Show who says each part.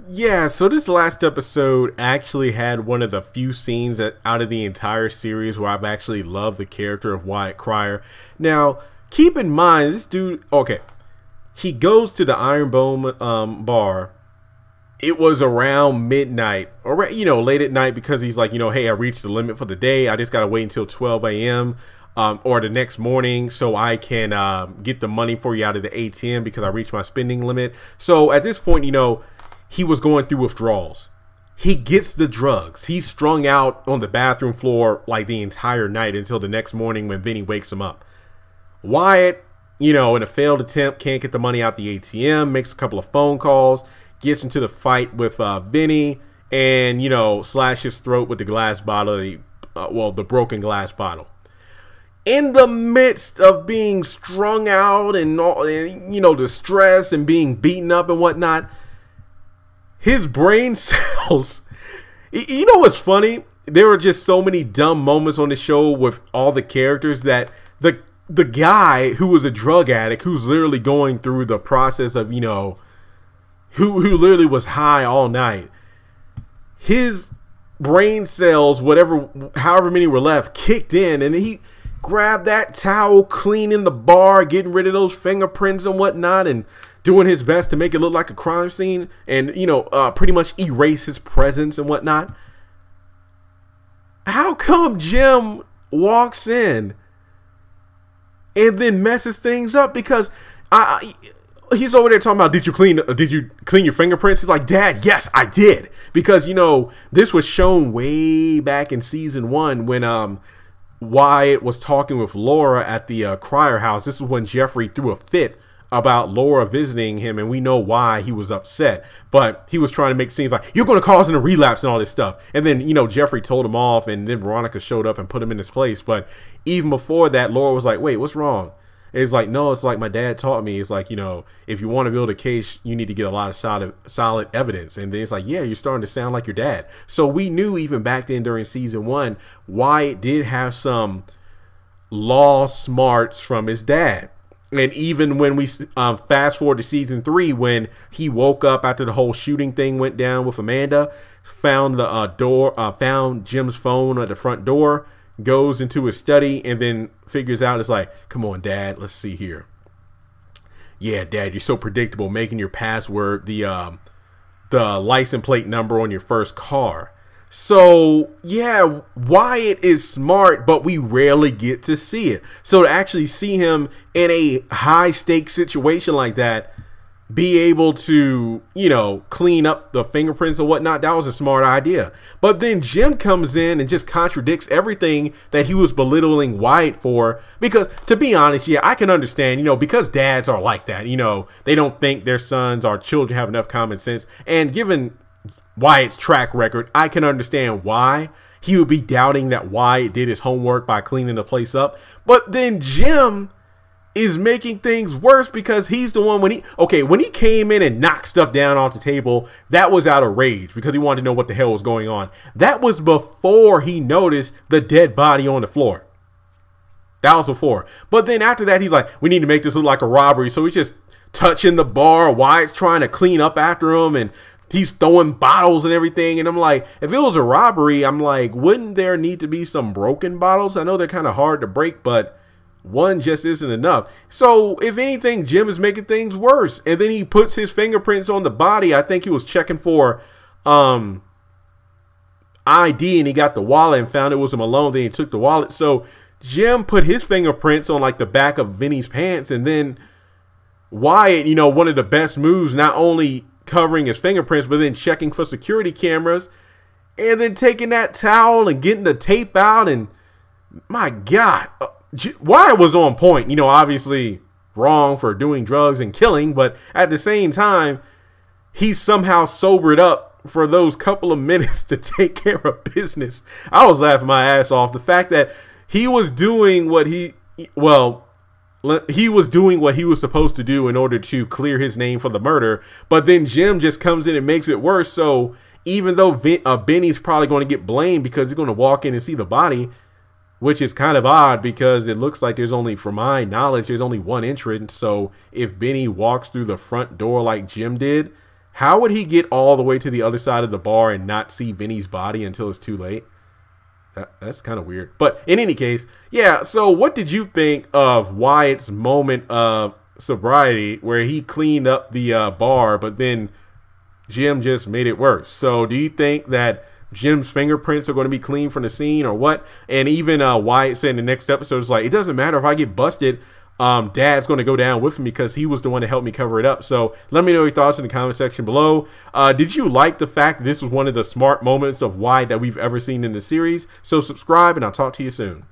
Speaker 1: Yeah, so this last episode actually had one of the few scenes that out of the entire series where I've actually loved the character of Wyatt Cryer. Now, keep in mind, this dude, okay, he goes to the Ironbone bar. It was around midnight or, late at night because he's like, hey, I reached the limit for the day. I just got to wait until 12 a.m. Or the next morning so I can get the money for you out of the ATM because I reached my spending limit. So at this point, he was going through withdrawals. He gets the drugs. He's strung out on the bathroom floor like the entire night until the next morning when Vinny wakes him up. Wyatt, in a failed attempt, can't get the money out the ATM, makes a couple of phone calls, gets into the fight with Vinny, and, slash his throat with the glass bottle, the broken glass bottle. In the midst of being strung out and the stress and being beaten up and whatnot, his brain cells, what's funny? There were just so many dumb moments on the show with all the characters that the guy who was a drug addict, who's literally going through the process of, who literally was high all night, his brain cells, however many were left, kicked in, and he grabbed that towel, cleaning the bar, getting rid of those fingerprints and whatnot, and doing his best to make it look like a crime scene and, pretty much erase his presence and whatnot. How come Jim walks in and then messes things up? Because he's over there talking about, did you clean your fingerprints? He's like, Dad, yes, I did. Because, this was shown way back in season 1 when Wyatt was talking with Laura at the Cryer house. This is when Jeffrey threw a fit about Laura visiting him, and we know why he was upset. But he was trying to make scenes like, you're going to cause a relapse and all this stuff. And then, Jeffrey told him off, and then Veronica showed up and put him in his place. But even before that, Laura was like, wait, what's wrong? And it's like, no, it's like my dad taught me. It's like, if you want to build a case, you need to get a lot of solid evidence. And then it's like, yeah, you're starting to sound like your dad. So we knew even back then during season 1, Wyatt did have some law smarts from his dad. And even when we fast forward to season 3, when he woke up after the whole shooting thing went down with Amanda, found the found Jim's phone at the front door, goes into his study, and then figures out, it's like, come on, Dad, let's see here. Yeah, Dad, you're so predictable, making your password the license plate number on your first car. So, yeah, Wyatt is smart, but we rarely get to see it. So to actually see him in a high-stakes situation like that, be able to, clean up the fingerprints and whatnot, that was a smart idea. But then Jim comes in and just contradicts everything that he was belittling Wyatt for. Because, to be honest, yeah, I can understand, because dads are like that. They don't think their sons or children have enough common sense. And given Wyatt's track record, I can understand why he would be doubting that Wyatt did his homework by cleaning the place up. But then Jim is making things worse because he's the one when he came in and knocked stuff down off the table, that was out of rage because he wanted to know what the hell was going on. That was before he noticed the dead body on the floor. That was before. But then after that, he's like, we need to make this look like a robbery. So he's just touching the bar. Wyatt's trying to clean up after him, and he's throwing bottles and everything. And I'm like, if it was a robbery, I'm like, wouldn't there need to be some broken bottles? I know they're kind of hard to break, but one just isn't enough. So if anything, Jim is making things worse. And then he puts his fingerprints on the body. I think he was checking for ID, and he got the wallet and found it was a Malone. Then he took the wallet. So Jim put his fingerprints on like the back of Vinny's pants. And then Wyatt, one of the best moves, not only covering his fingerprints, but then checking for security cameras, and then taking that towel and getting the tape out. And my God, Wyatt was on point. Obviously wrong for doing drugs and killing, but at the same time, he somehow sobered up for those couple of minutes to take care of business. I was laughing my ass off. The fact that he was doing what he was doing what he was supposed to do in order to clear his name for the murder, but then Jim just comes in and makes it worse. So even though Benny's probably going to get blamed because he's going to walk in and see the body, which is kind of odd because it looks like from my knowledge, there's only one entrance. So if Benny walks through the front door like Jim did, How would he get all the way to the other side of the bar and not see Vinny's body until it's too late? That's kind of weird. But in any case, yeah, so what did you think of Wyatt's moment of sobriety where he cleaned up the bar, but then Jim just made it worse? So do you think that Jim's fingerprints are going to be clean from the scene or what? And even Wyatt said in the next episode, it's like, it doesn't matter if I get busted. Dad's going to go down with me because he was the one to help me cover it up. So let me know your thoughts in the comment section below. Did you like the fact that this was one of the smart moments of Wyatt that we've ever seen in the series? So subscribe and I'll talk to you soon.